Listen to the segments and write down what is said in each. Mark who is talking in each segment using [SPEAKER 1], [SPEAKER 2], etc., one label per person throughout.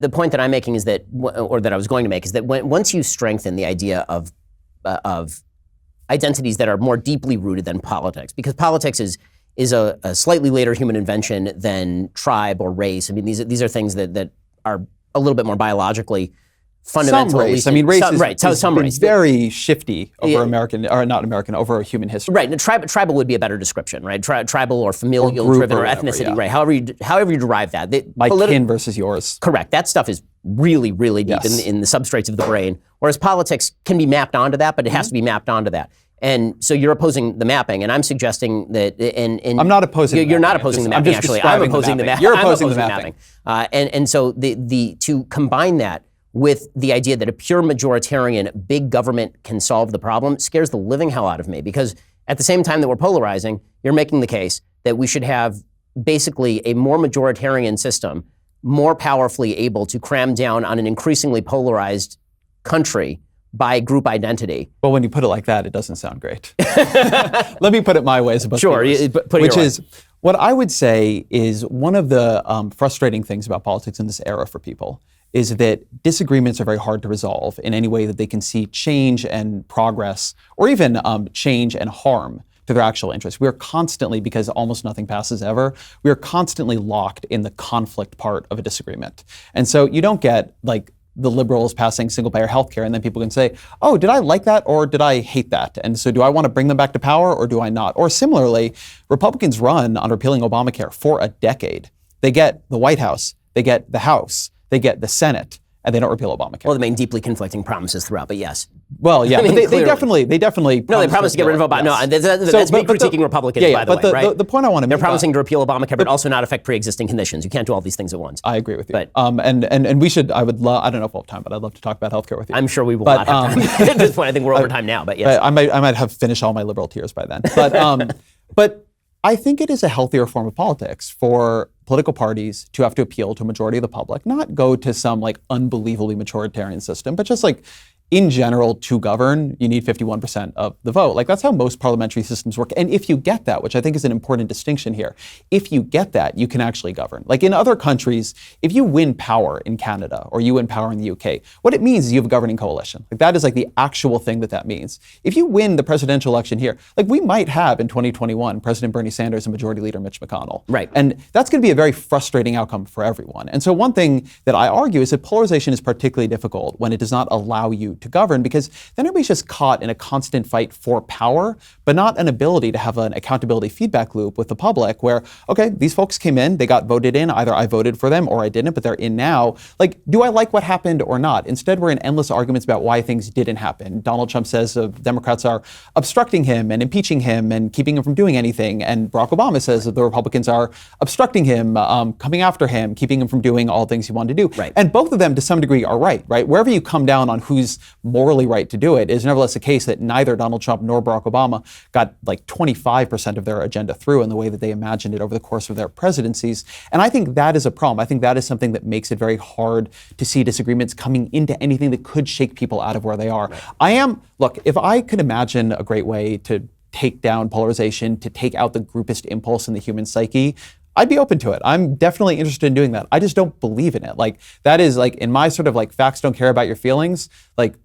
[SPEAKER 1] The point that I'm making is that, or that I was going to make, is that once you strengthen the idea of identities that are more deeply rooted than politics, because politics is a slightly later human invention than tribe or race. I mean, these are things that are a little bit more biologically fundamental.
[SPEAKER 2] Some race. I mean, race is
[SPEAKER 1] some race.
[SPEAKER 2] Very shifty over over human history.
[SPEAKER 1] Right. And tribal would be a better description, right? Tribal or familial driven or ethnicity, right? However you derive that.
[SPEAKER 2] Kin versus yours.
[SPEAKER 1] Correct. That stuff is really, really deep in the substrates of the brain. Whereas politics can be mapped onto that, but it has to be mapped onto that. And so you're opposing the mapping, and I'm suggesting that.
[SPEAKER 2] I'm not opposing.
[SPEAKER 1] You're not opposing the mapping. Actually, I'm opposing the mapping.
[SPEAKER 2] You're opposing the mapping.
[SPEAKER 1] And so to combine that with the idea that a pure majoritarian big government can solve the problem scares the living hell out of me, because at the same time that we're polarizing, you're making the case that we should have basically a more majoritarian system, more powerfully able to cram down on an increasingly polarized country by group identity.
[SPEAKER 2] Well, when you put it like that, it doesn't sound great. Let me put it my way as a bunch
[SPEAKER 1] Sure,
[SPEAKER 2] which is what I would say is one of the frustrating things about politics in this era for people is that disagreements are very hard to resolve in any way that they can see change and progress, or even change and harm to their actual interests. We are constantly, because almost nothing passes ever, we are constantly locked in the conflict part of a disagreement. And so you don't get like the liberals passing single-payer healthcare, and then people can say, oh, did I like that or did I hate that? And so do I want to bring them back to power or do I not? Or similarly, Republicans run on repealing Obamacare for a decade. They get the White House, they get the House, they get the Senate, and they don't repeal Obamacare.
[SPEAKER 1] Well, they make deeply conflicting promises throughout, but yes.
[SPEAKER 2] Well, yeah, but they definitely.
[SPEAKER 1] No, they promised to get rid of Obamacare. Yes. No, that's me critiquing Republicans, by the way, right?
[SPEAKER 2] The point I want to make.
[SPEAKER 1] They're promising to repeal Obamacare, but also not affect pre-existing conditions. You can't do all these things at once.
[SPEAKER 2] I agree with you. But, and we should. I would love. I don't know if we'll have time, but I'd love to talk about healthcare with you.
[SPEAKER 1] I'm sure we will not have time at this point. I think we're over time now. But yes,
[SPEAKER 2] I might have finished all my liberal tears by then. But I think it is a healthier form of politics for political parties to have to appeal to a majority of the public, not go to some like unbelievably majoritarian system, but just like in general, to govern, you need 51% of the vote. Like that's how most parliamentary systems work. And if you get that, which I think is an important distinction here, if you get that, you can actually govern. Like in other countries, if you win power in Canada or you win power in the UK, what it means is you have a governing coalition. Like that is like the actual thing that means. If you win the presidential election here, like we might have in 2021, President Bernie Sanders and Majority Leader Mitch McConnell.
[SPEAKER 1] Right.
[SPEAKER 2] And that's going to be a very frustrating outcome for everyone. And so one thing that I argue is that polarization is particularly difficult when it does not allow you to govern, because then everybody's just caught in a constant fight for power, but not an ability to have an accountability feedback loop with the public where, okay, these folks came in, they got voted in, either I voted for them or I didn't, but they're in now. Like, do I like what happened or not? Instead, we're in endless arguments about why things didn't happen. Donald Trump says Democrats are obstructing him and impeaching him and keeping him from doing anything. And Barack Obama says that the Republicans are obstructing him, coming after him, keeping him from doing all things he wanted to do.
[SPEAKER 1] Right.
[SPEAKER 2] And both of them, to some degree, are right? Wherever you come down on who's morally right to do it, is nevertheless the case that neither Donald Trump nor Barack Obama got like 25% of their agenda through in the way that they imagined it over the course of their presidencies. And I think that is a problem. I think that is something that makes it very hard to see disagreements coming into anything that could shake people out of where they are.
[SPEAKER 1] Right.
[SPEAKER 2] Look, if I could imagine a great way to take down polarization, to take out the groupist impulse in the human psyche, I'd be open to it. I'm definitely interested in doing that. I just don't believe in it. Like that is like in my sort of like facts don't care about your feelings. Like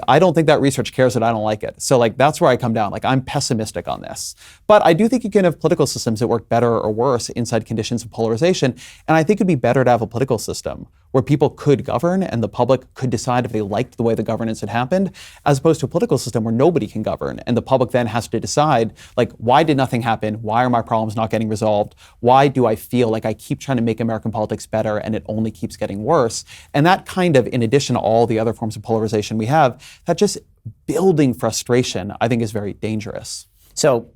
[SPEAKER 2] I don't think that research cares that I don't like it. So like that's where I come down. Like I'm pessimistic on this. But I do think you can have political systems that work better or worse inside conditions of polarization. And I think it'd be better to have a political system where people could govern and the public could decide if they liked the way the governance had happened, as opposed to a political system where nobody can govern and the public then has to decide, like, why did nothing happen? Why are my problems not getting resolved? Why do I feel like I keep trying to make American politics better and it only keeps getting worse? And that kind of, in addition to all the other forms of polarization we have, that just building frustration, I think, is very dangerous.
[SPEAKER 1] So,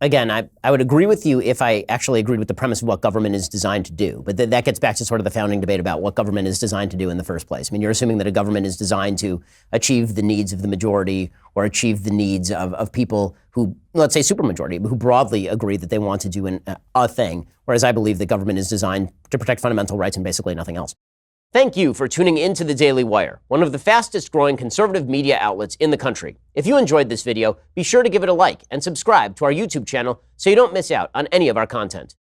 [SPEAKER 1] again, I would agree with you if I actually agreed with the premise of what government is designed to do. But that gets back to sort of the founding debate about what government is designed to do in the first place. I mean, you're assuming that a government is designed to achieve the needs of the majority or achieve the needs of people who, let's say supermajority, who broadly agree that they want to do a thing, whereas I believe that government is designed to protect fundamental rights and basically nothing else. Thank you for tuning into The Daily Wire, one of the fastest growing conservative media outlets in the country. If you enjoyed this video, be sure to give it a like and subscribe to our YouTube channel so you don't miss out on any of our content.